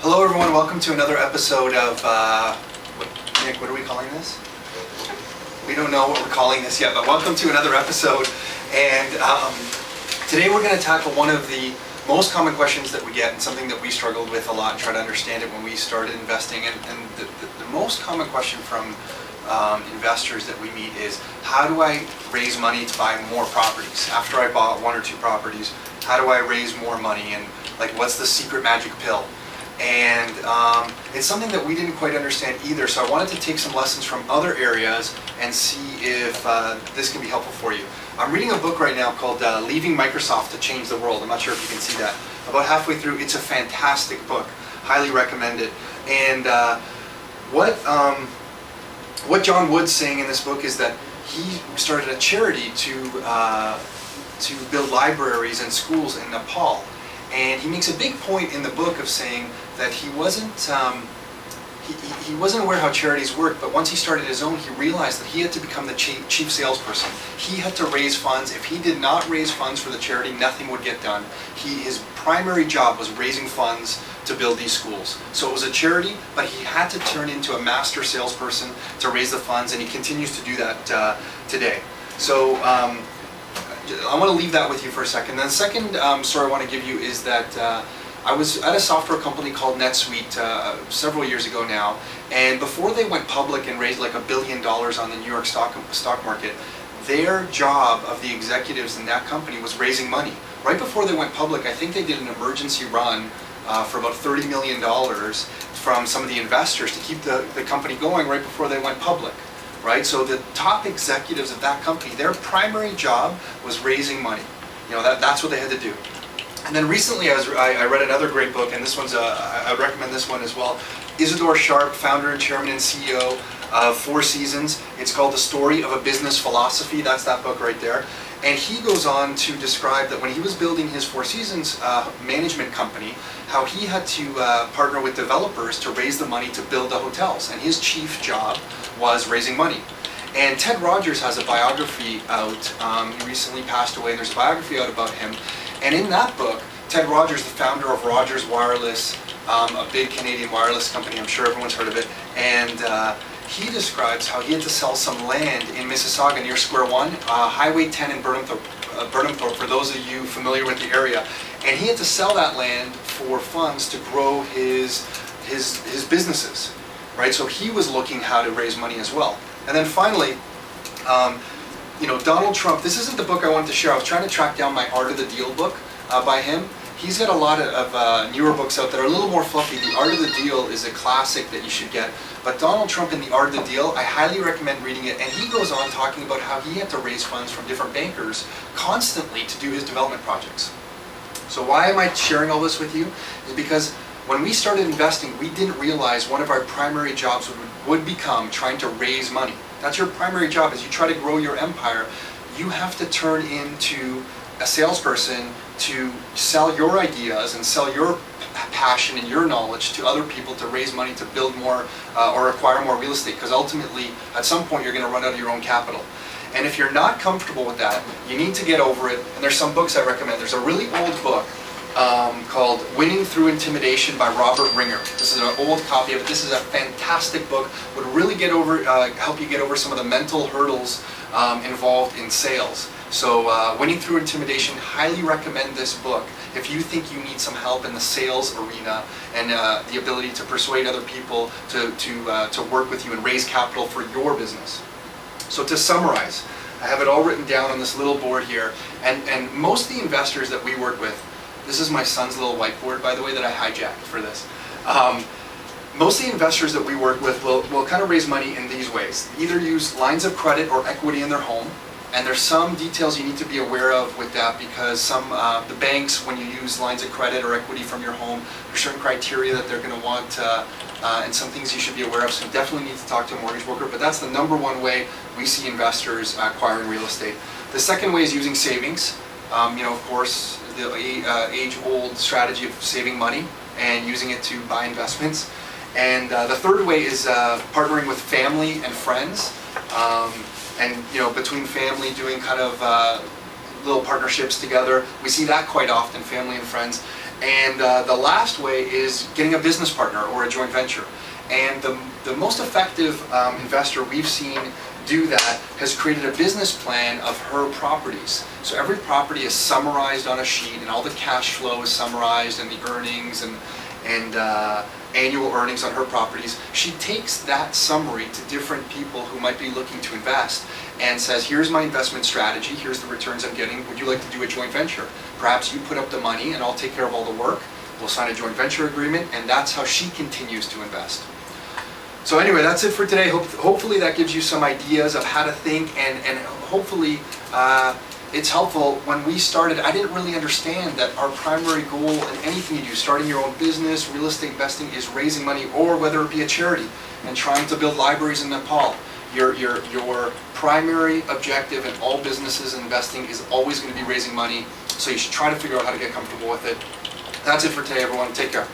Hello everyone, welcome to another episode of, Nick, what are we calling this? We don't know what we're calling this yet, but welcome to another episode. And today we're going to tackle one of the most common questions that we get, and something that we struggled with a lot and try to understand it when we started investing. And the most common question from investors that we meet is, how do I raise money to buy more properties? After I bought one or two properties, how do I raise more money? And like, what's the secret magic pill? And it's something that we didn't quite understand either, so I wanted to take some lessons from other areas and see if this can be helpful for you. I'm reading a book right now called Leaving Microsoft to Change the World. I'm not sure if you can see that. About halfway through, it's a fantastic book. Highly recommend it. And what John Wood's saying in this book is that he started a charity to build libraries and schools in Nepal. And he makes a big point in the book of saying that he wasn't aware how charities work, but once he started his own, he realized that he had to become the chief salesperson. He had to raise funds. If he did not raise funds for the charity, nothing would get done. His primary job was raising funds to build these schools. So it was a charity, but he had to turn into a master salesperson to raise the funds, and he continues to do that today. So I want to leave that with you for a second. Then the second story I want to give you is that I was at a software company called NetSuite several years ago now, and before they went public and raised like $1 billion on the New York stock market, their job of the executives in that company was raising money. Right before they went public, I think they did an emergency run for about $30 million from some of the investors to keep the company going right before they went public. Right? So the top executives of that company, their primary job was raising money. You know, that's what they had to do. And then recently I read another great book, and this one's I recommend this one as well. Isidore Sharp, founder and chairman and CEO of Four Seasons. It's called The Story of a Business Philosophy. That's that book right there. And he goes on to describe that when he was building his Four Seasons management company, how he had to partner with developers to raise the money to build the hotels. And his chief job was raising money. And Ted Rogers has a biography out. He recently passed away, and there's a biography out about him. And in that book, Ted Rogers, the founder of Rogers Wireless, a big Canadian wireless company, I'm sure everyone's heard of it, and he describes how he had to sell some land in Mississauga near Square One, Highway 10 in Burnhamthorpe, for those of you familiar with the area. And he had to sell that land for funds to grow his businesses, right? So he was looking how to raise money as well. And then finally, you know, Donald Trump, this isn't the book I wanted to share. I was trying to track down my Art of the Deal book by him. He's got a lot of newer books out that are a little more fluffy. The Art of the Deal is a classic that you should get. But Donald Trump in The Art of the Deal, I highly recommend reading it. And he goes on talking about how he had to raise funds from different bankers constantly to do his development projects. So why am I sharing all this with you? Is because when we started investing, we didn't realize one of our primary jobs would become trying to raise money. That's your primary job. As you try to grow your empire, you have to turn into a salesperson to sell your ideas and sell your passion and your knowledge to other people to raise money to build more or acquire more real estate, because ultimately at some point you're going to run out of your own capital. And if you're not comfortable with that, you need to get over it. And there's some books I recommend. There's a really old book called Winning Through Intimidation by Robert Ringer. This is an old copy of it. This is a fantastic book. Would really get over, help you get over some of the mental hurdles involved in sales. So Winning Through Intimidation, highly recommend this book if you think you need some help in the sales arena and the ability to persuade other people to work with you and raise capital for your business. So to summarize, I have it all written down on this little board here, and most of the investors that we work with, this is my son's little whiteboard, by the way, that I hijacked for this. Most of the investors that we work with will kind of raise money in these ways. Either use lines of credit or equity in their home. And there's some details you need to be aware of with that, because some the banks, when you use lines of credit or equity from your home, there's certain criteria that they're going to want, and some things you should be aware of. So definitely need to talk to a mortgage broker. But that's the number one way we see investors acquiring real estate. The second way is using savings. You know, of course, the age-old strategy of saving money and using it to buy investments. And the third way is partnering with family and friends. And you know, between family doing kind of little partnerships together. We see that quite often, family and friends. And the last way is getting a business partner or a joint venture. And the most effective investor we've seen do that has created a business plan of her properties. So every property is summarized on a sheet, and all the cash flow is summarized, and the earnings and annual earnings on her properties. She takes that summary to different people who might be looking to invest and says, here's my investment strategy, here's the returns I'm getting, would you like to do a joint venture? Perhaps you put up the money and I'll take care of all the work, we'll sign a joint venture agreement, and that's how she continues to invest. So anyway, that's it for today. Hopefully that gives you some ideas of how to think, and hopefully it's helpful. When we started, I didn't really understand that our primary goal in anything you do, starting your own business, real estate investing, is raising money, or whether it be a charity and trying to build libraries in Nepal. Your primary objective in all businesses and investing is always going to be raising money, so you should try to figure out how to get comfortable with it. That's it for today, everyone. Take care.